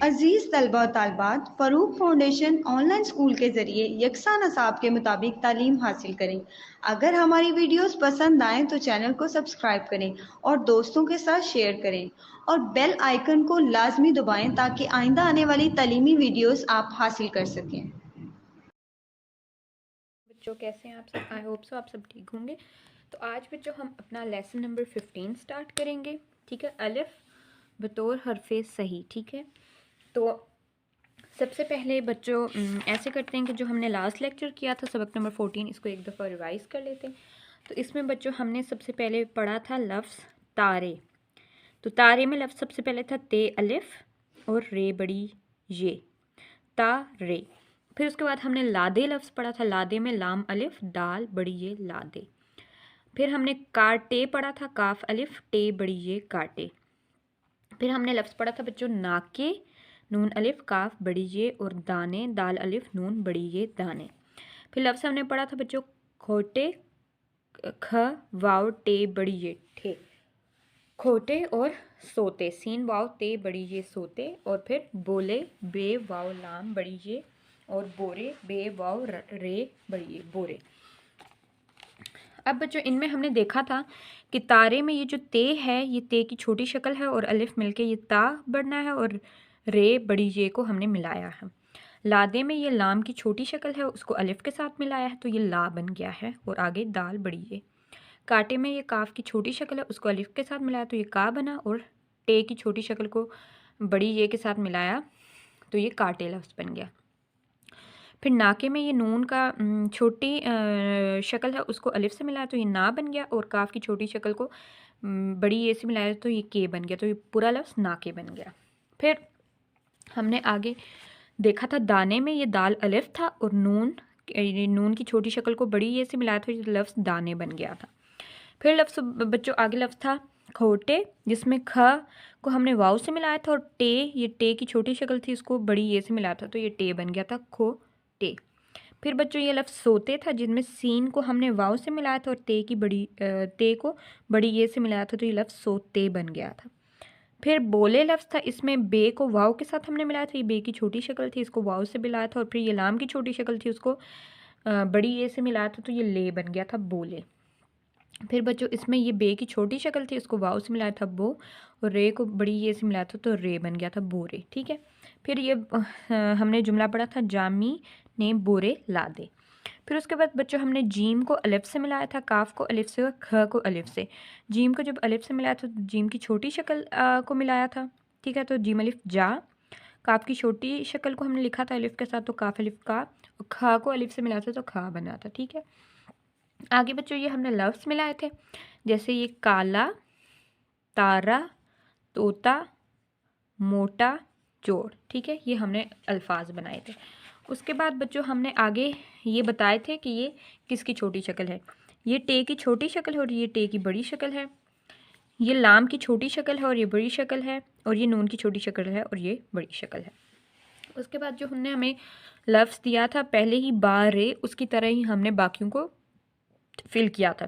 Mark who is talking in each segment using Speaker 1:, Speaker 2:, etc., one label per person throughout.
Speaker 1: अजीज़ तलबा और तालबात, Farooq foundation online school के ज़रिए यकसा नसाब के मुताबिक तालीम हासिल करें। अगर हमारी वीडियोस पसंद आएँ तो चैनल को सब्सक्राइब करें और दोस्तों के साथ शेयर करें और बेल आइकन को लाजमी दबाएं ताकि आइंदा आने वाली तालीमी वीडियोस आप हासिल कर सकें।
Speaker 2: बच्चों कैसे हैं आप सब? आई होप सो आप सब ठीक होंगे। तो आज बच्चों हम अपना लेसन नंबर 15 स्टार्ट करेंगे। ठीक है, अलिफ बतौर हरफे सही। ठीक है, तो सबसे पहले बच्चों ऐसे करते हैं कि जो हमने लास्ट लेक्चर किया था सबक नंबर 14, इसको एक दफ़ा रिवाइज़ कर लेते हैं। तो इसमें बच्चों हमने सबसे पहले पढ़ा था लफ्ज़ तारे। तो तारे में लफ्ज़ सबसे पहले था ते अलिफ और रे बड़ी ये, तारे। फिर उसके बाद हमने लादे लफ्ज़ पढ़ा था। लादे में लाम अलिफ दाल बड़ी ये लादे। फिर हमने काटे पढ़ा था। काफ अलिफ टे बड़ी ये काटे। फिर हमने लफ्ज़ पढ़ा था बच्चों नाके, नून अलिफ काफ बड़ी ये और दाने, दाल अलिफ नून बड़ी ये दाने। फिर लफ्ज़ हमने पढ़ा था बच्चों खोटे, ख वाव टे बड़ी ये ठे, खोटे और सोते, सीन वाव ते बड़ी ये सोते। और फिर बोले, बे वाव लाम बड़ी ये और बोरे, बे वाव रे बड़ी ये बोरे। अब बच्चों इनमें हमने देखा था कि तारे में ये जो ते है ये ते की छोटी शक्ल है और अलिफ मिलके ये ता बढ़ना है और रे बड़ी ये को हमने मिलाया है। लादे में ये लाम की छोटी शक्ल है, उसको अलिफ के साथ मिलाया है तो ये ला बन गया है और आगे दाल बड़ी ये। काटे में ये काफ की छोटी शक्ल है, उसको अलिफ के साथ मिलाया तो ये का बना और टे की छोटी शक्ल को बड़ी ये के साथ मिलाया तो ये काटे लफ्ज़ बन गया। फिर नाके में ये नून का छोटी शक्ल है, उसको अलिफ से मिलाया तो ये ना बन गया और काफ की छोटी शक्ल को बड़ी ये से मिलाया तो ये के बन गया, तो ये पूरा लफ्ज़ नाके बन गया। फिर हमने आगे देखा था दाने में ये दाल अलिफ था और नून की छोटी शक्ल को बड़ी ये से मिलाया तो ये लफ्ज़ दाने बन गया था। फिर लफ्ज़ बच्चों आगे लफ्ज़ था खोटे, जिसमें ख को हमने वाव से मिलाया था और टे, ये टे की छोटी शक्ल थी उसको बड़ी ये से मिलाया था तो ये टे बन गया था खो टे। फिर बच्चों ये लफ्ज़ सोते था, जिनमें सीन को हमने वाव से मिलाया था और ते को बड़ी ये से मिलाया था तो ये लफ्ज़ सोते बन गया था। फिर बोले लफ्ज़ था, इसमें बे को वाव के साथ हमने मिलाया था, ये बे की छोटी शक्ल थी इसको वाव से मिलाया था और फिर ये लाम की छोटी शक्ल थी उसको बड़ी ये से मिलाया था तो ये ले बन गया था बोले। फिर बच्चों इसमें ये बे की छोटी शक्ल थी, उसको वाव से मिलाया था बो और रे को बड़ी ये से मिलाया था तो रे बन गया था बोरे। ठीक है, फिर ये हमने जुमला पढ़ा था जामी ने बोरे ला दे। फिर उसके बाद बच्चों हमने जीम को अलिफ से मिलाया था, काफ को अलिफ से और ख को अलिफ से। जीम को जब अलिफ से मिलाया था तो जीम की छोटी शक्ल को मिलाया था। ठीक है, तो जीम अलिफ जा। काफ की छोटी शक्ल को हमने लिखा था अलिफ के साथ तो काफ अलिफ का, और ख को अलिफ से मिलाया था तो खा बना था। ठीक है, आगे बच्चों ये हमने लफ्ज़ मिलाए थे, जैसे ये काला, तारा, तोता, मोटा, चोर। ठीक है, ये हमने अल्फाज बनाए थे। उसके बाद बच्चों हमने आगे ये बताए थे कि ये किसकी छोटी शक्ल है। ये टे की छोटी शक्ल है और ये टे की बड़ी शक्ल है। ये लाम की छोटी शक्ल है और ये बड़ी शक्ल है और ये नून की छोटी शक्ल है और ये बड़ी शक्ल है। उसके बाद जो हमने हमें लफ्ज़ दिया था पहले ही बारे, उसकी तरह ही हमने बाकियों को फिल किया था।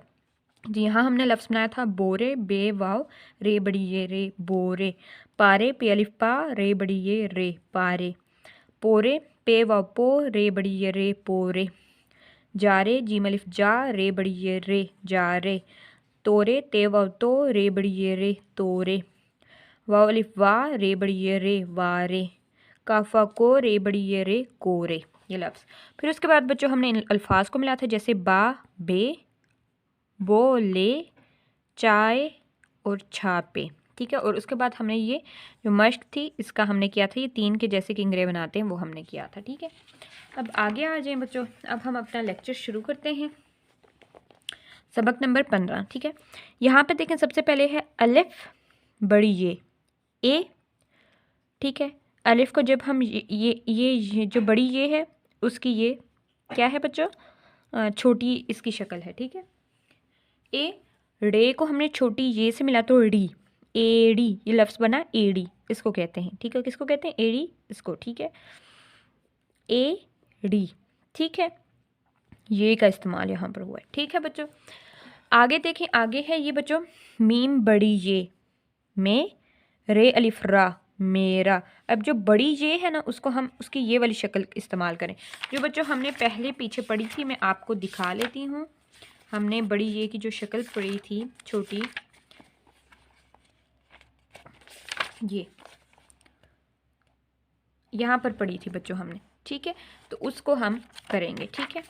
Speaker 2: जी हाँ, हमने लफ्ज़ बनाया था बोरे, बे वाव रे बड़ी ये रे बोरे। पारे पे अलिफ पा रे बड़ी ये रे पारे। पोरे पे वाव पो रे बड़ी ये रे पोरे। जारे जीम अलिफ जा रे बड़ी ये रे जा रे। तोरे ते वाव तो रे बड़ी ये रे तोरे। वाव अलिफ वा रे बड़ी ये रे वारे। काफा को रे बड़ी ये रे कोरे। ये लफ्ज़। फिर उसके बाद बच्चों हमने इन अल्फाज को मिला था, जैसे बा बे, बोले, चाय और छापे। ठीक है, और उसके बाद हमने ये जो मश्क थी इसका हमने किया था, ये 3 के जैसे किंगरे बनाते हैं वो हमने किया था। ठीक है, अब आगे आ जाएं बच्चों, अब हम अपना लेक्चर शुरू करते हैं। सबक नंबर 15। ठीक है, यहाँ पे देखें सबसे पहले है अलिफ बड़ी ये ए। ठीक है, अलिफ को जब हम ये जो बड़ी ये है उसकी ये क्या है बच्चों, छोटी इसकी शक्ल है। ठीक है, ए रे को हमने छोटी ये से मिला तो डी, एडी, ये लफ्ज़ बना एडी, इसको कहते हैं। ठीक है, किसको कहते हैं, एडी इसको। ठीक है, ए डी। ठीक है, ये का इस्तेमाल यहाँ पर हुआ है। ठीक है बच्चों, आगे देखें, आगे है ये बच्चों मीम बड़ी ये में रे अलिफ रा मेरा। अब जो बड़ी ये है ना उसको हम उसकी ये वाली शक्ल इस्तेमाल करें जो बच्चों हमने पहले पीछे पढ़ी थी। मैं आपको दिखा लेती हूँ। हमने बड़ी ये की जो शक्ल पढ़ी थी छोटी, ये यहाँ पर पढ़ी थी बच्चों हमने, ठीक है। तो उसको हम करेंगे, ठीक है।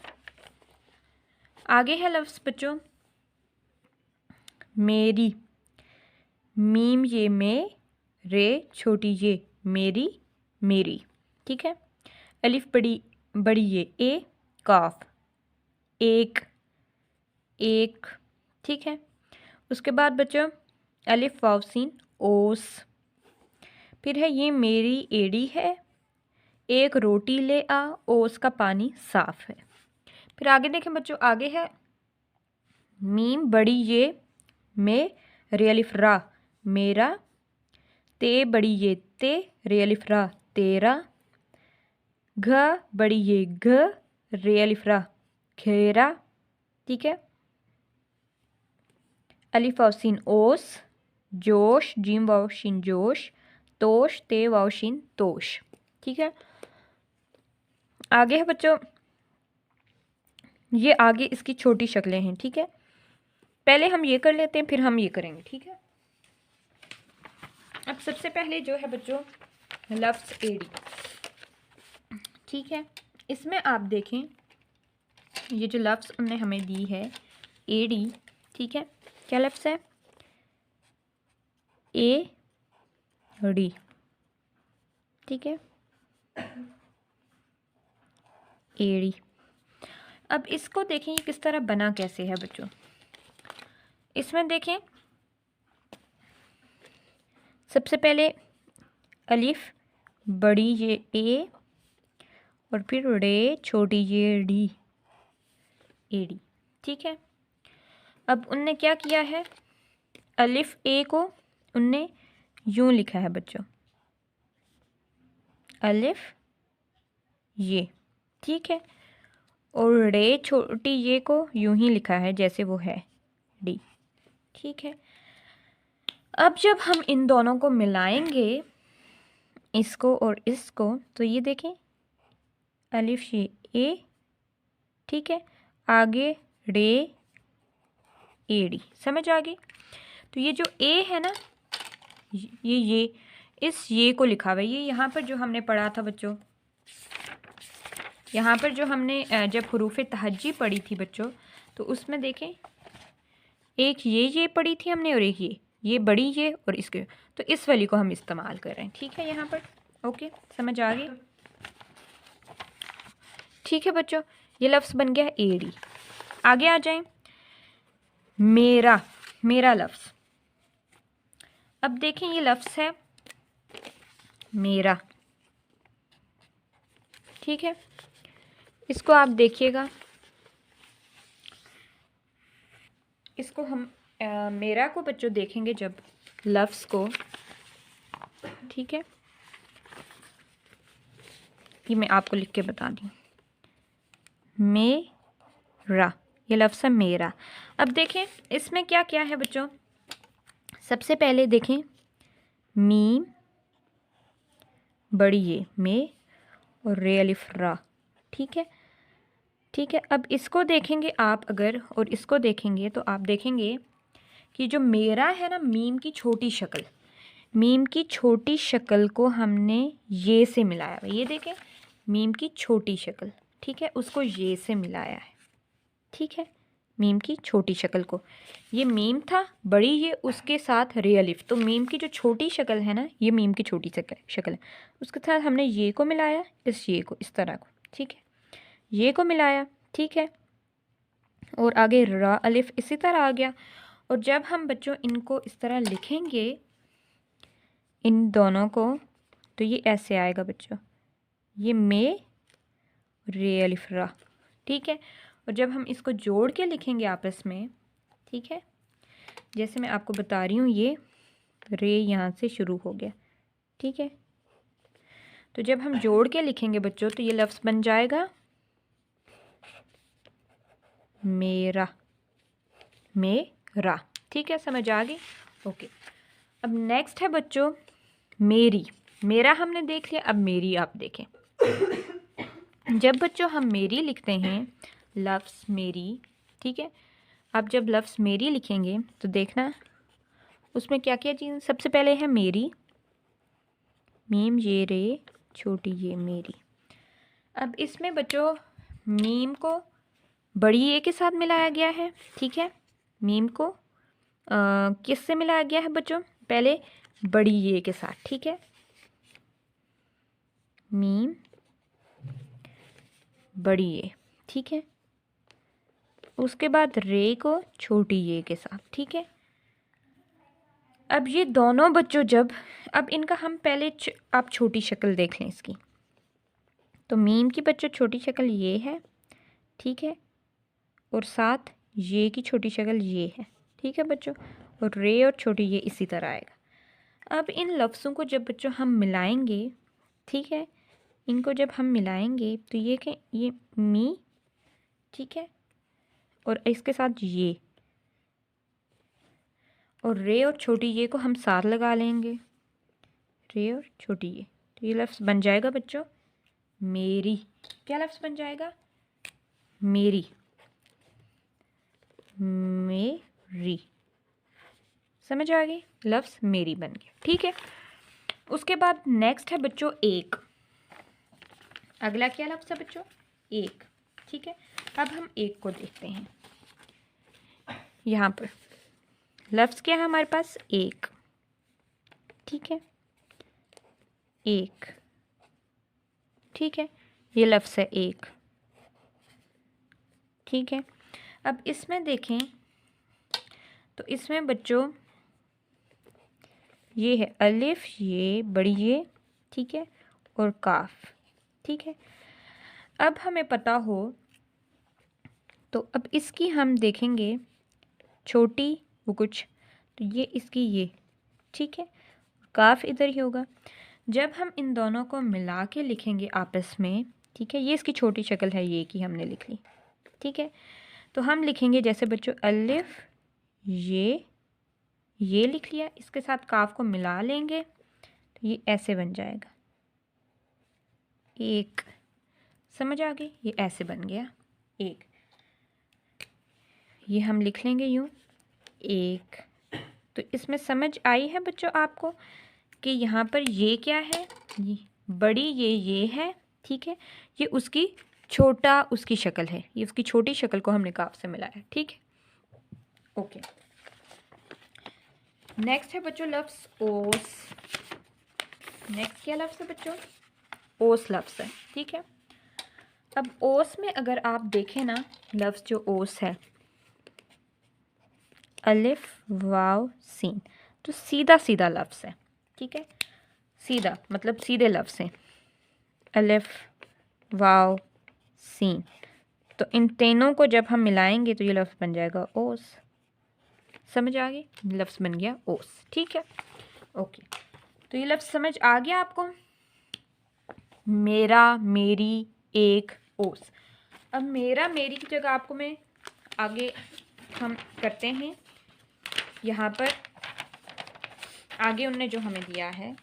Speaker 2: आगे है लफ्ज़ बच्चों मेरी। मीम ये में, रे छोटी ये मेरी, मेरी, ठीक है। अलिफ बड़ी बड़ी ये ए, काफ एक, एक, ठीक है। उसके बाद बच्चों अलिफ वाव सीन ओस। फिर है ये मेरी एड़ी है, एक रोटी ले आ, ओस का पानी साफ है। फिर आगे देखें बच्चों, आगे है मीम बड़ी ये में, रे अलिफ रा मेरा, ते बड़ी ये ते, रे अलिफ रा तेरा, घ बड़ी ये घ, रे अलिफ रा घेरा, ठीक है। अलिफ वाव सीन ओस, जोश जीम वाव शीन जोश, तोश ते वाव शीन तोश, ठीक है। आगे है बच्चों, ये आगे इसकी छोटी शक्लें हैं, ठीक है। पहले हम ये कर लेते हैं फिर हम ये करेंगे, ठीक है। अब सबसे पहले जो है बच्चों लफ्ज़ एड़ी, ठीक है। इसमें आप देखें ये जो लफ्ज़ उन्होंने हमें दी है एड़ी, ठीक है। क्या लफ्ज़ है? ए डी, ठीक है, एड़ी। अब इसको देखें ये किस तरह बना कैसे है बच्चों। इसमें देखें सबसे पहले अलिफ बड़ी ये ए और फिर रे छोटी ये डी, एडी, ठीक है। अब उनने क्या किया है, अलिफ ए को उनने यूं लिखा है बच्चों, अलिफ ये, ठीक है। और रे छोटी ये को यूं ही लिखा है जैसे वो है डी, ठीक है। अब जब हम इन दोनों को मिलाएंगे, इसको और इसको, तो ये देखें अलिफ ये ए, ठीक है, आगे रे एडी, समझ आ गई। तो ये जो ए है ना ये इस ये को लिखा हुआ है। ये यहाँ पर जो हमने पढ़ा था बच्चों, यहाँ पर जो हमने जब हुरूफ तहज्जी पढ़ी थी बच्चों, तो उसमें देखें एक ये पढ़ी थी हमने और एक ये बड़ी ये और इसके, तो इस वाली को हम इस्तेमाल कर रहे हैं, ठीक है। यहाँ पर ओके, समझ आ गई, ठीक है बच्चों। ये लफ्ज़ बन गया एड़ी। आगे आ जाएं, मेरा, मेरा लफ्ज़। अब देखें ये लफ्ज़ है मेरा, ठीक है। इसको आप देखिएगा, इसको हम मेरा को बच्चों देखेंगे जब लफ्ज़ को, ठीक है। ये मैं आपको लिख के बता दी, मेरा, ये लफ्ज़ है मेरा। अब देखें इसमें क्या क्या है बच्चों। सबसे पहले देखें मीम बड़ी ये में और रे अलिफ रा, ठीक है, ठीक है। अब इसको देखेंगे आप अगर, और इसको देखेंगे तो आप देखेंगे कि जो मेरा है ना, मीम की छोटी शक्ल, मीम की छोटी शक्ल को हमने ये से मिलाया है। ये देखें मीम की छोटी शक्ल, ठीक है, उसको ये से मिलाया है, ठीक है। मीम की छोटी शक्ल को, ये मीम था बड़ी ये, उसके साथ रे अलिफ, तो मीम की जो छोटी शक्ल है ना, ये मीम की छोटी शक्ल है, उसके साथ हमने ये को मिलाया, इस ये को इस तरह को, ठीक है, ये को मिलाया, ठीक है। और आगे रा अलिफ इसी तरह आ गया। और जब हम बच्चों इनको इस तरह लिखेंगे इन दोनों को, तो ये ऐसे आएगा बच्चों, ये में रे अलिफ रा, ठीक है। और जब हम इसको जोड़ के लिखेंगे आपस में, ठीक है, जैसे मैं आपको बता रही हूँ, ये रे यहाँ से शुरू हो गया, ठीक है। तो जब हम जोड़ के लिखेंगे बच्चों, तो ये लफ्ज़ बन जाएगा मेरा, मेरा, ठीक है, समझ आ गई। ओके, अब नेक्स्ट है बच्चों मेरी। मेरा हमने देख लिया, अब मेरी आप देखें। जब बच्चों हम मेरी लिखते हैं, लफ्ज़ मेरी, ठीक है, अब जब लफ्ज़ मेरी लिखेंगे तो देखना उसमें क्या क्या चीज़। सबसे पहले है मेरी, मीम ये रे छोटी ये मेरी। अब इसमें बच्चों मीम को बड़ी ए के साथ मिलाया गया है, ठीक है। मीम को किससे मिलाया गया है बच्चों? पहले बड़ी ए के साथ, ठीक है, मीम बड़ी ए, ठीक है। उसके बाद रे को छोटी ए के साथ, ठीक है। अब ये दोनों बच्चों जब, अब इनका हम पहले आप छोटी शक्ल देख लें इसकी। तो मीम की बच्चों छोटी शक्ल ये है, ठीक है, और साथ ये की छोटी शक्ल ये है, ठीक है बच्चों, और रे और छोटी ये इसी तरह आएगा। अब इन लफ्ज़ों को जब बच्चों हम मिलाएंगे, ठीक है, इनको जब हम मिलाएंगे तो ये क्या, ये मी, ठीक है, और इसके साथ ये, और रे और छोटी ये को हम साथ लगा लेंगे, रे और छोटी ये, तो ये लफ्ज़ बन जाएगा बच्चों मेरी। क्या लफ्ज़ बन जाएगा? मेरी, मेरी। समझ आ गई? लफ्ज़ मेरी बन गया, ठीक है। उसके बाद नेक्स्ट है बच्चों एक। अगला क्या लफ्ज़ है बच्चों? एक, ठीक है। अब हम एक को देखते हैं। यहाँ पर लफ्ज़ क्या है हमारे पास? एक, ठीक है, एक, ठीक है, ये लफ्ज़ है एक, ठीक है। अब इसमें देखें तो इसमें बच्चों ये है अलिफ, ये बड़ी ये, ठीक है, और काफ, ठीक है। अब हमें पता हो तो अब इसकी हम देखेंगे छोटी वो कुछ, तो ये इसकी ये, ठीक है, काफ इधर ही होगा। जब हम इन दोनों को मिला के लिखेंगे आपस में, ठीक है, ये इसकी छोटी शक्ल है, ये की हमने लिख ली, ठीक है। तो हम लिखेंगे जैसे बच्चों अलिफ ये लिख लिया, इसके साथ काफ को मिला लेंगे तो ये ऐसे बन जाएगा एक। समझ आ गई? ये ऐसे बन गया एक। ये हम लिख लेंगे यूँ एक। तो इसमें समझ आई है बच्चों आपको कि यहाँ पर ये क्या है? ये बड़ी ये है, ठीक है, ये उसकी छोटा उसकी शक्ल है, ये उसकी छोटी शक्ल को हमने काफ से मिलाया, ठीक है, ओके। नेक्स्ट है बच्चों लफ्ज़ ओस। नेक्स्ट क्या लफ्ज़ है बच्चों? ओस लफ्ज़ है, ठीक है। अब ओस में अगर आप देखें ना, लफ्ज़ जो ओस है अलिफ वाव सीन, तो सीधा सीधा लफ्ज़ है, ठीक है, सीधा मतलब सीधे लफ्ज़ हैं, अलिफ वाव सीन। तो इन तीनों को जब हम मिलाएंगे तो ये लफ्ज़ बन जाएगा ओस। समझ आ गई? लफ्ज़ बन गया ओस, ठीक है, ओके। तो ये लफ्ज़ समझ आ गया आपको? मेरा, मेरी, एक, ओस। अब मेरा मेरी की जगह आपको मैं आगे हम करते हैं, यहाँ पर आगे उनने जो हमें दिया है,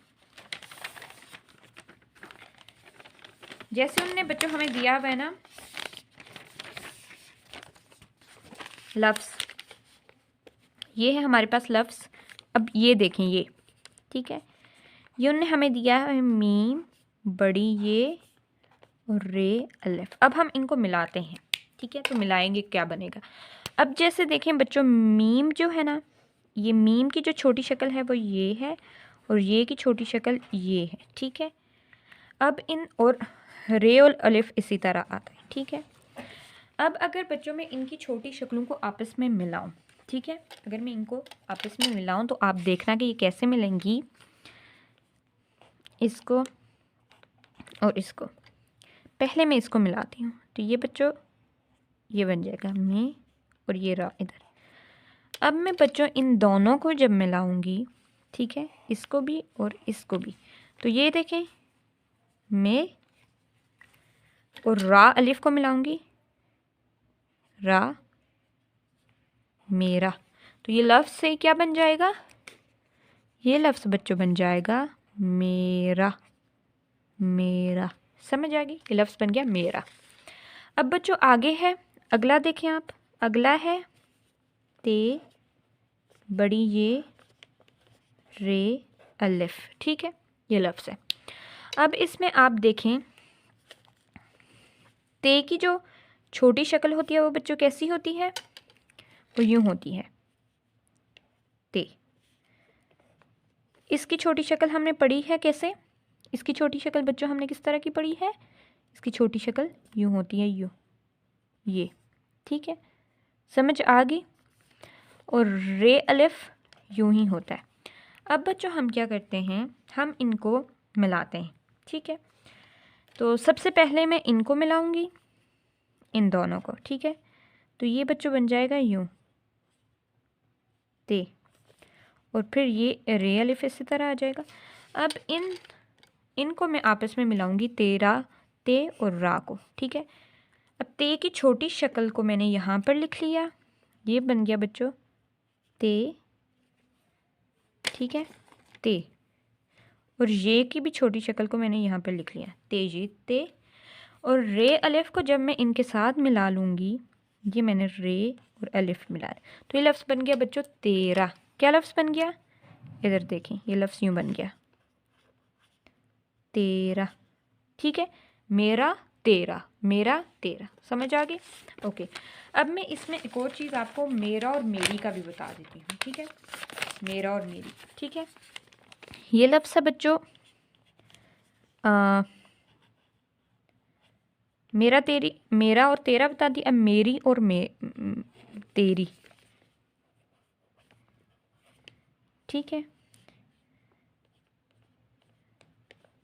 Speaker 2: जैसे उनने बच्चों हमें दिया हुआ है ना लफ्ज़, ये है हमारे पास लफ्ज़। अब ये देखें ये, ठीक है, ये उनने हमें दिया है मीम बड़ी ये और रे अलिफ। अब हम इनको मिलाते हैं, ठीक है, तो मिलाएंगे क्या बनेगा। अब जैसे देखें बच्चों मीम जो है ना, ये मीम की जो छोटी शक्ल है वो ये है और ये की छोटी शक्ल ये है, ठीक है। अब इन और रे और अलिफ इसी तरह आता है, ठीक है। अब अगर बच्चों में इनकी छोटी शक्लों को आपस में मिलाऊं, ठीक है, अगर मैं इनको आपस में मिलाऊं तो आप देखना कि ये कैसे मिलेंगी, इसको और इसको। पहले मैं इसको मिलाती हूँ, तो ये बच्चों ये बन जाएगा मैं और ये रा इधर। अब मैं बच्चों इन दोनों को जब मिलाऊंगी, ठीक है, इसको भी और इसको भी, तो ये देखें मैं और रा अलिफ को मिलाऊंगी, रा मेरा, तो ये लफ्ज़ से क्या बन जाएगा? ये लफ्ज़ बच्चों बन जाएगा मेरा, मेरा, समझ आ गई? ये लफ्ज़ बन गया मेरा। अब बच्चों आगे है, अगला देखें आप, अगला है ते, बड़ी ये, रे, अलिफ, ठीक है, ये लफ्ज़ है। अब इसमें आप देखें ते की जो छोटी शक्ल होती है वो बच्चों कैसी होती है? वो यूं होती है, ते। इसकी छोटी शक्ल हमने पढ़ी है कैसे? इसकी छोटी शक्ल बच्चों हमने किस तरह की पढ़ी है? इसकी छोटी शक्ल यूं होती है, यूं, ये, ठीक है, समझ आ गई? और रे अलिफ यूं ही होता है। अब बच्चों हम क्या करते हैं, हम इनको मिलाते हैं, ठीक है। तो सबसे पहले मैं इनको मिलाऊंगी, इन दोनों को, ठीक है। तो ये बच्चों बन जाएगा यूं, ते, और फिर ये रे अलिफ इसी तरह आ जाएगा। अब इनको मैं आपस में मिलाऊंगी, तेरा, ते और रा को, ठीक है। अब ते की छोटी शक्ल को मैंने यहाँ पर लिख लिया, ये बन गया बच्चों ते, ठीक है, ते। और ये की भी छोटी शक्ल को मैंने यहाँ पर लिख लिया, ते, ये, ते। और रे अलिफ को जब मैं इनके साथ मिला लूँगी, ये मैंने रे और अलिफ मिला, तो ये लफ्ज़ बन गया बच्चों तेरा। क्या लफ्ज़ बन गया? इधर देखें, ये लफ्ज़ यूँ बन गया, तेरा, ठीक है, मेरा तेरा, मेरा तेरा, समझ आ गई? ओके। अब मैं इसमें एक और चीज़ आपको मेरा और मेरी का भी बता देती हूँ, ठीक है, मेरा और मेरी, ठीक है। ये लफ्ज़ है बच्चों मेरा तेरी, मेरा और तेरा बता दी। अब मेरी और तेरी, ठीक है,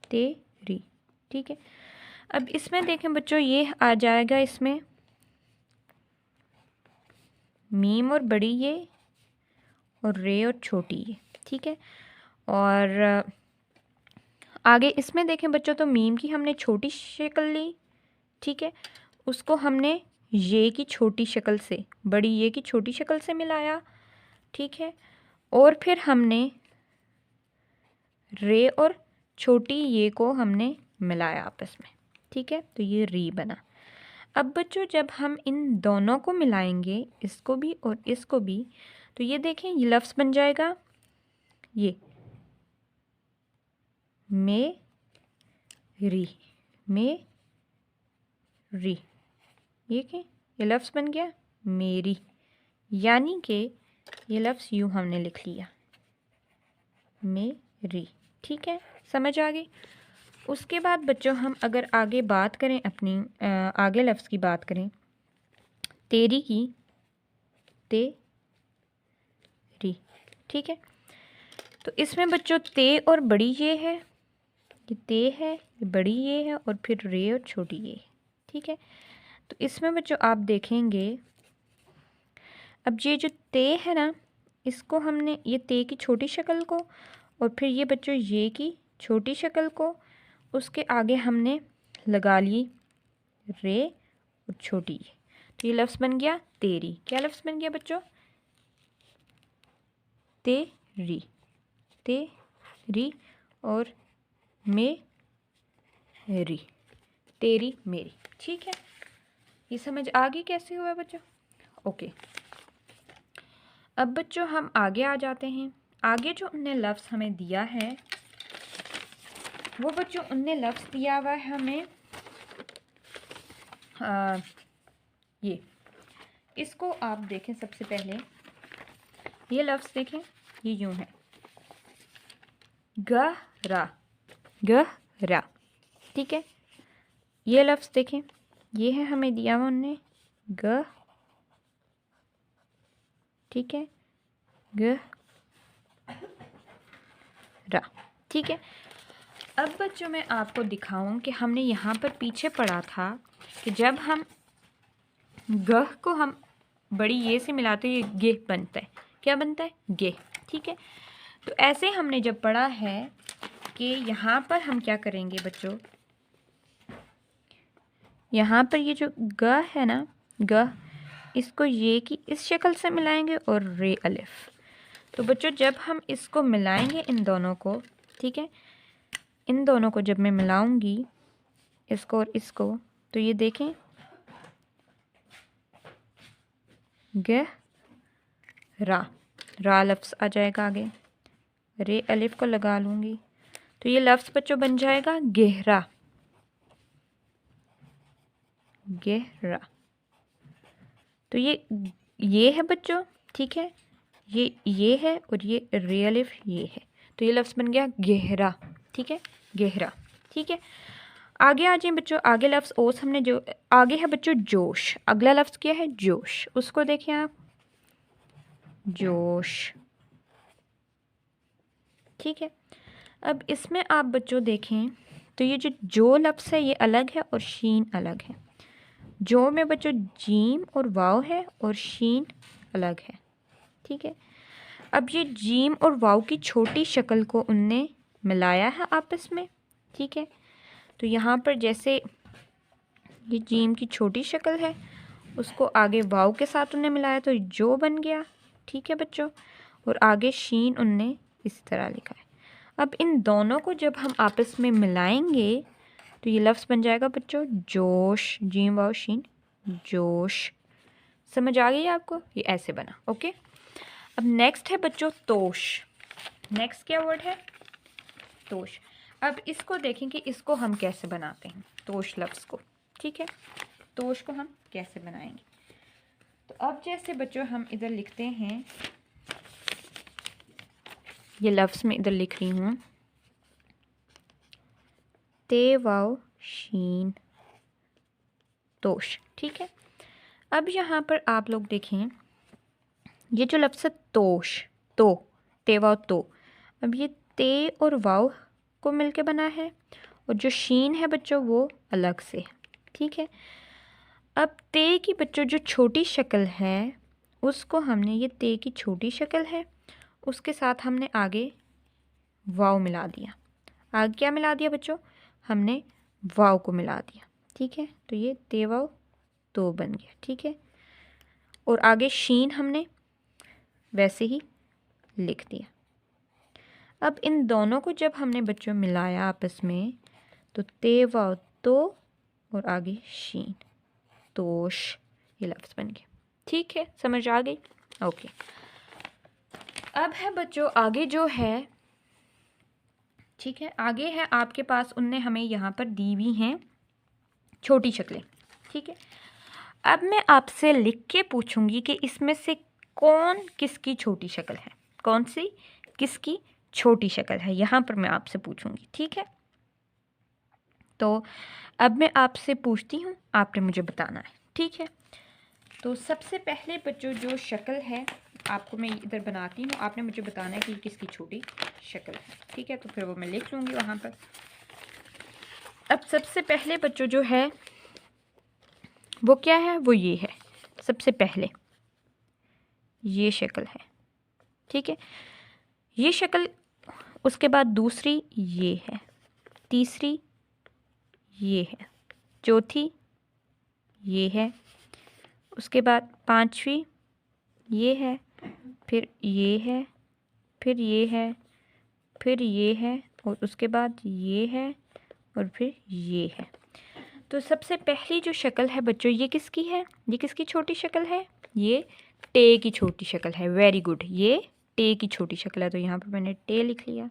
Speaker 2: तेरी, ठीक है। अब इसमें देखें बच्चों, ये आ जाएगा इसमें मीम और बड़ी ये, और रे और छोटी ये, ठीक है। और आगे इसमें देखें बच्चों, तो मीम की हमने छोटी शक्ल ली, ठीक है, उसको हमने ये की छोटी शक्ल से, बड़ी ये की छोटी शक्ल से मिलाया, ठीक है। और फिर हमने रे और छोटी ये को हमने मिलाया आपस में, ठीक है, तो ये री बना। अब बच्चों जब हम इन दोनों को मिलाएंगे, इसको भी और इसको भी, तो ये देखें, ये लफ्ज़ बन जाएगा ये मेरी, मेरी, ये क्या, ये लफ्ज़ बन गया मेरी, यानी कि ये लफ्ज़ यूँ हमने लिख लिया, मेरी, ठीक है, समझ आ गई? उसके बाद बच्चों हम अगर आगे बात करें, अपनी आगे लफ्ज़ की बात करें, तेरी की, तेरी, ठीक है। तो इसमें बच्चों ते और बड़ी ये है, ये ते है, ये बड़ी ये है, और फिर रे और छोटी ये, ठीक है। तो इसमें बच्चों आप देखेंगे, अब ये जो ते है ना, इसको हमने, ये ते की छोटी शक्ल को, और फिर ये बच्चों ये की छोटी शक्ल को, उसके आगे हमने लगा ली रे और छोटी ये, तो ये लफ्ज़ बन गया तेरी। क्या लफ्ज़ बन गया बच्चों? तेरी, तेरी और मेरी, तेरी मेरी, ठीक है। ये समझ आ गई कैसे हुआ बच्चों? ओके। अब बच्चों हम आगे आ जाते हैं। आगे जो उनने लफ्ज़ हमें दिया है, वो बच्चों उनने लफ्ज़ दिया हुआ है हमें ये, इसको आप देखें, सबसे पहले ये लफ्ज़ देखें, ये यूँ है, गहरा, गहरा, ठीक है। ये लफ्ज़ देखें, ये है हमें दिया हुआ उनने ग, ठीक है, गहरा, ठीक है। अब बच्चों मैं आपको दिखाऊं कि हमने यहाँ पर पीछे पढ़ा था कि जब हम गह को हम बड़ी ये से मिलाते हैं, ये गे बनता है। क्या बनता है? गे, ठीक है। तो ऐसे हमने जब पढ़ा है कि यहाँ पर हम क्या करेंगे बच्चों, यहाँ पर ये जो ग है ना, ग, इसको ये की इस शक्ल से मिलाएंगे और रे अलिफ। तो बच्चों जब हम इसको मिलाएंगे इन दोनों को, ठीक है, इन दोनों को जब मैं मिलाऊंगी, इसको और इसको, तो ये देखें गहरा, रा लफ्ज़ आ जाएगा आगे, रे अलिफ को लगा लूँगी, तो ये लफ्ज़ बच्चों बन जाएगा गहरा, गहरा। तो ये है बच्चों, ठीक है, ये है और ये रे अलिफ ये है, तो ये लफ्ज़ बन गया गहरा, ठीक है, गहरा, ठीक है। आगे आ जाए बच्चों, आगे लफ्ज़ ओस हमने जो आगे है बच्चों जोश, अगला लफ्ज़ क्या है जोश, उसको देखें आप, जोश, ठीक है। अब इसमें आप बच्चों देखें तो ये जो लफ्ज़ है ये अलग है और शीन अलग है। जो में बच्चों जीम और वाव है और शीन अलग है, ठीक है। अब ये जीम और वाव की छोटी शक्ल को उनने मिलाया है आपस में, ठीक है। तो यहाँ पर जैसे ये जीम की छोटी शक्ल है, उसको आगे वाव के साथ उनने मिलाया तो जो बन गया, ठीक है बच्चों, और आगे शीन उनने इस तरह लिखा है। अब इन दोनों को जब हम आपस में मिलाएंगे तो ये लफ्ज़ बन जाएगा बच्चों जोश, जीम वाव शीन, जोश। समझ आ गई आपको, ये ऐसे बना, ओके। अब नेक्स्ट है बच्चों तोश, नेक्स्ट क्या वर्ड है तोश। अब इसको देखें कि इसको हम कैसे बनाते हैं, तोश लफ्ज़ को, ठीक है, तोश को हम कैसे बनाएंगे। तो अब जैसे बच्चों हम इधर लिखते हैं, ये लफ्ज़ में इधर लिख रही हूँ ते वाव शीन तोश, ठीक है। अब यहाँ पर आप लोग देखें, ये जो लफ्ज़ है तोश, तो ते वाव तो, अब ये ते और वाव को मिलके बना है और जो शीन है बच्चों वो अलग से, ठीक है। अब ते की बच्चों जो छोटी शक्ल है उसको हमने, ये ते की छोटी शक्ल है, उसके साथ हमने आगे वाव मिला दिया। आगे क्या मिला दिया बच्चों, हमने वाव को मिला दिया, ठीक है। तो ये ते वाव तो बन गया, ठीक है। और आगे शीन हमने वैसे ही लिख दिया। अब इन दोनों को जब हमने बच्चों मिलाया आपस में तो ते वाव तो और आगे शीन तोश, ये लफ्ज़ बन गया, ठीक है। समझ आ गई, ओके। अब है बच्चों आगे जो है, ठीक है, आगे है आपके पास, उनने हमें यहाँ पर दी हुई हैं छोटी शक्लें, ठीक है। अब मैं आपसे लिख के पूछूंगी कि इसमें से कौन किसकी छोटी शक्ल है, कौन सी किसकी छोटी शक्ल है, यहाँ पर मैं आपसे पूछूंगी, ठीक है। तो अब मैं आपसे पूछती हूँ, आपने मुझे बताना है, ठीक है। तो सबसे पहले बच्चों जो शक्ल है आपको मैं इधर बनाती हूँ, आपने मुझे बताना है कि किसकी छोटी शक्ल है, ठीक है। तो फिर वो मैं लिख लूँगी वहाँ पर। अब सबसे पहले बच्चों जो है वो क्या है, वो ये है, सबसे पहले ये शक्ल है, ठीक है, ये शक्ल। उसके बाद दूसरी ये है, तीसरी ये है, चौथी ये है, उसके बाद पांचवी ये है, फिर ये है, फिर ये है, फिर ये है, और उसके बाद ये है, और फिर ये है। तो सबसे पहली जो शक्ल है बच्चों ये किसकी है, ये किसकी छोटी शक्ल है, ये टे की छोटी शक्ल है। वेरी गुड, ये टे की छोटी शक्ल है, तो यहाँ पर मैंने टे लिख लिया,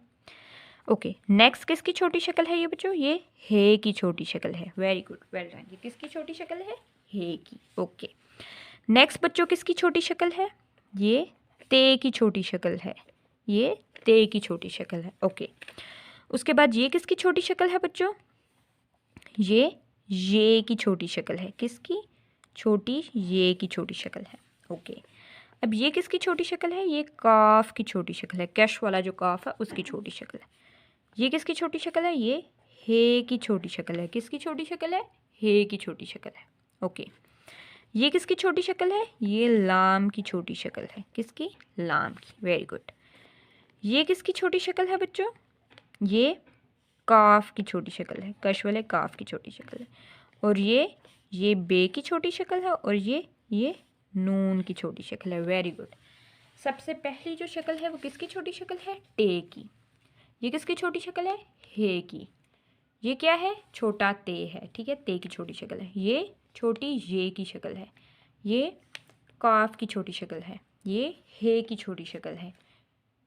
Speaker 2: ओके। नेक्स्ट किसकी छोटी शक्ल है ये बच्चों, ये हे की छोटी शक्ल है। Very good, well done. ये किसकी छोटी शक्ल है, हे की, ओके। नेक्स्ट बच्चों किसकी छोटी शक्ल है, ये ते की छोटी शक्ल है, ये ते की छोटी शक्ल है, ओके। उसके बाद ये किसकी छोटी शक्ल है बच्चों, ये की छोटी शक्ल है, किसकी छोटी, ये की छोटी शक्ल है, ओके। अब ये किसकी छोटी शक्ल है, ये काफ की छोटी शक्ल है, कैश वाला जो काफ है उसकी छोटी शक्ल है। ये किसकी छोटी शक्ल है, ये हे की छोटी शक्ल है, किसकी छोटी शक्ल है, हे की छोटी शक्ल है, ओके। ये किसकी छोटी शक्ल है, ये लाम की छोटी शक्ल है, किसकी, लाम की, वेरी गुड। ये किसकी छोटी शक्ल है बच्चों, ये काफ की छोटी शक्ल है, कश वाले काफ की छोटी शक्ल है। और ये बे की छोटी शक्ल है, और ये नून की छोटी शक्ल है, वेरी गुड। सबसे पहली जो शक्ल है वो किसकी छोटी शक्ल है, टे की। ये किसकी छोटी शक्ल है? हे की। ये क्या है? छोटा ते है, ठीक है, ते की छोटी शक्ल है। ये छोटी ये की शक्ल है। ये काफ की छोटी शक्ल है। ये हे की छोटी शक्ल है।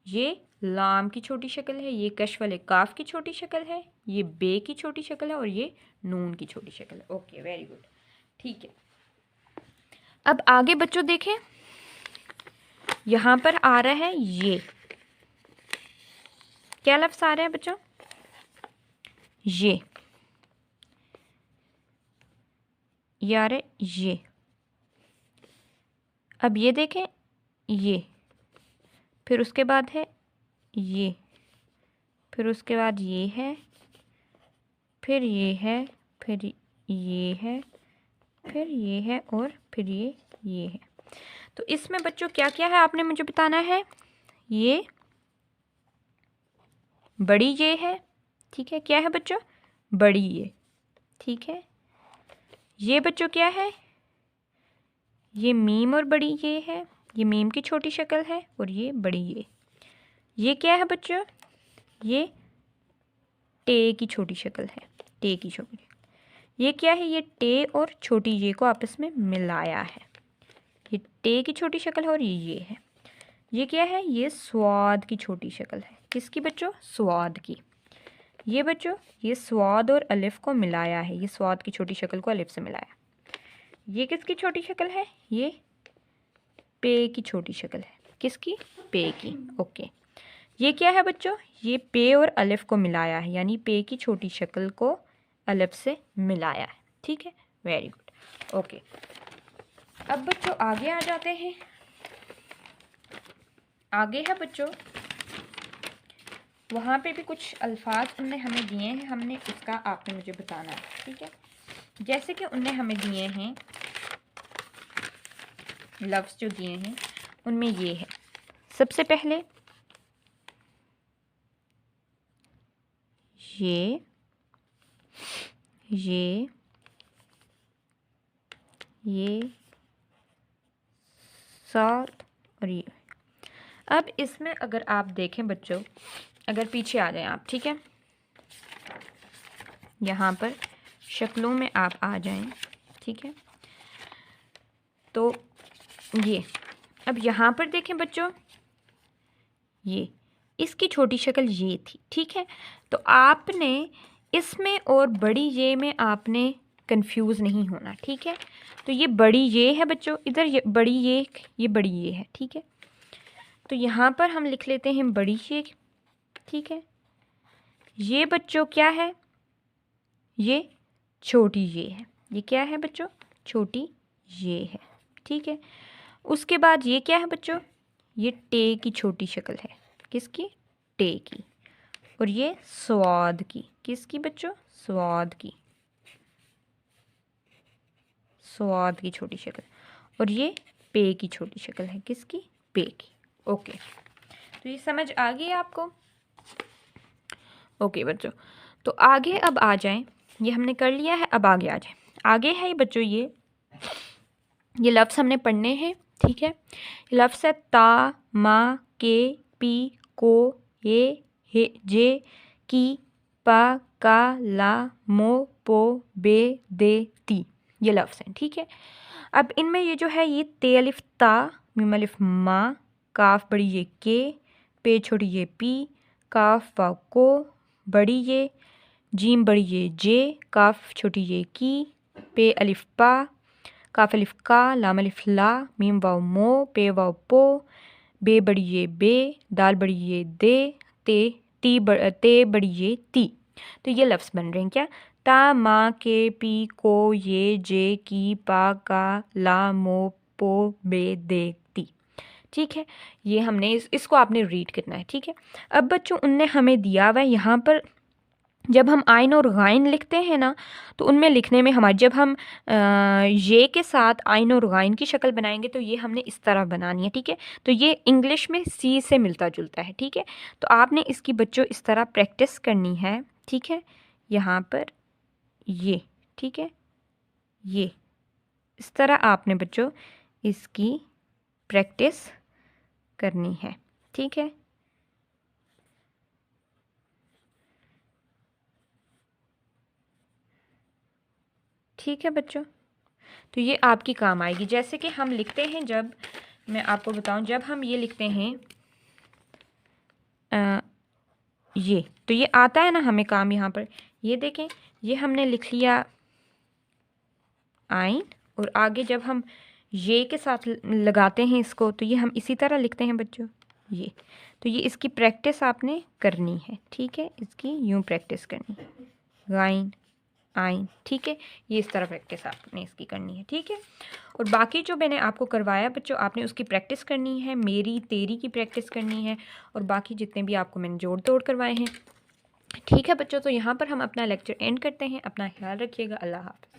Speaker 2: ये लाम की छोटी शक्ल है। ये कश वाले काफ की छोटी शक्ल है। ये बे की छोटी शक्ल है और ये नून की छोटी शक्ल है। ओके, वेरी गुड, ठीक है। अब आगे बच्चों देखें, यहाँ पर आ रहा है ये क्या लफ्ज़ आ रहा है बच्चों? ये आ रहा है ये। अब ये देखें, ये, फिर उसके बाद है ये, फिर उसके बाद ये है, फिर ये है, फिर ये है, फिर ये है और फिर ये है। तो इसमें बच्चों क्या क्या है आपने मुझे बताना है। ये बड़ी ये है, ठीक है, क्या है बच्चों? बड़ी ये, ठीक है। ये बच्चों क्या है? ये मीम और बड़ी ये है। ये मीम की छोटी शक्ल है और ये बड़ी ये क्या है बच्चों? ये टे की छोटी शक्ल है, टे की छोटी। ये क्या है? ये टे और छोटी ये को आपस में मिलाया है। ये टे की छोटी शक्ल है और ये है। ये क्या है? ये स्वाद की छोटी शक्ल है। किसकी बच्चों? स्वाद की। ये बच्चों, ये स्वाद और अलिफ को मिलाया है। ये स्वाद की छोटी शक्ल को अलिफ से मिलाया। ये किसकी छोटी शक्ल है? ये पे की छोटी शक्ल है। किसकी? पे की। ओके, ये क्या है बच्चों? ये पे और अलिफ को मिलाया है, यानी पे की छोटी शक्ल को अलिफ से मिलाया है, ठीक है, वेरी गुड। ओके, अब बच्चों आगे आ जाते हैं। आगे है बच्चों, वहाँ पे भी कुछ अल्फाज उनने हमें दिए हैं, हमने इसका आपने मुझे बताना है, ठीक है। जैसे कि उनने हमें दिए हैं लफ्ज़ जो दिए हैं उनमें ये है। सबसे पहले ये साथ और ये। अब इसमें अगर आप देखें बच्चों, अगर पीछे आ जाएं आप, ठीक है, यहाँ पर शक्लों में आप आ जाएं, ठीक है। तो ये, अब यहाँ पर देखें बच्चों, ये इसकी छोटी शक्ल ये थी, ठीक है। तो आपने इसमें और बड़ी ये में आपने कंफ्यूज नहीं होना, ठीक है। तो ये बड़ी ये है बच्चों, इधर ये बड़ी ये बड़ी ये है, ठीक है। तो यहाँ पर हम लिख लेते हैं बड़ी ये, ठीक है। ये बच्चों क्या है? ये छोटी ये है। ये क्या है बच्चों? छोटी ये है, ठीक है। उसके बाद ये क्या है बच्चों? ये टे की छोटी शक्ल है। किसकी? टे की। और ये स्वाद की। किसकी बच्चों? स्वाद की। स्वाद की छोटी शक्ल। और ये पे की छोटी शक्ल है। किसकी? पे की। ओके, तो ये समझ आ गई आपको? ओके बच्चों, तो आगे अब आ जाएं। ये हमने कर लिया है, अब आगे आ जाएं। आगे है बच्चों ये लफ्ज़ हमने पढ़ने हैं, ठीक है। लफ्ज़ है ता, मा, के, पी, को, ये, हे, जे, की, पा, का, ला, मो, पो, बे, दे, ती। ये लफ्ज़ हैं, ठीक है। अब इनमें ये जो है ये ते अलिफ ता, मीम अलिफ मा, काफ बड़ी ये के, पे छोटी ये पी, काफ वाव को, बड़ी ये, जीम बड़ी ये जे, काफ छोटी ये की, पे अलिफ पा, काफ अलिफ का, लाम अलिफ ला, मीम वाव मो, पे वाव पो, बे बड़ी ये बे, दाल बड़ी ये दे, ते बड़ी ये ती। तो ये लफ्ज़ बन रहे हैं क्या? ता, मा, के, पी, को, ये, जे, की, पा, का, ला, मो, पो, बे, दे, ती, ठीक है। ये हमने इसको आपने रीड करना है, ठीक है। अब बच्चों उनने हमें दिया हुआ है यहाँ पर, जब हम आइन और गाइन लिखते हैं ना, तो उनमें लिखने में हमारे, जब हम ये के साथ आइन और गाइन की शक्ल बनाएंगे तो ये हमने इस तरह बनानी है, ठीक है। तो ये इंग्लिश में सी से मिलता जुलता है, ठीक है। तो आपने इसकी बच्चों इस तरह प्रैक्टिस करनी है, ठीक है। यहाँ पर ये, ठीक है, ये इस तरह आपने बच्चों इसकी प्रैक्टिस करनी है, ठीक है। ठीक है बच्चों, तो ये आपकी काम आएगी। जैसे कि हम लिखते हैं, जब मैं आपको बताऊं, जब हम ये लिखते हैं ये, तो ये आता है ना हमें काम यहाँ पर। ये देखें, ये हमने लिख लिया आइन, और आगे जब हम ये के साथ लगाते हैं इसको, तो ये हम इसी तरह लिखते हैं बच्चों ये। तो ये इसकी प्रैक्टिस आपने करनी है, ठीक है, इसकी यूं प्रैक्टिस करनी है, गाइन आइन, ठीक है, ये इस तरह प्रैक्टिस आपने इसकी करनी है, ठीक है। और बाकी जो मैंने आपको करवाया बच्चों, आपने उसकी प्रैक्टिस करनी है, मेरी तेरी की प्रैक्टिस करनी है, और बाकी जितने भी आपको मैंने जोड़ तोड़ करवाए हैं, ठीक है बच्चों। तो यहाँ पर हम अपना लेक्चर एंड करते हैं। अपना ख्याल रखिएगा। अल्लाह हाफ़िज़।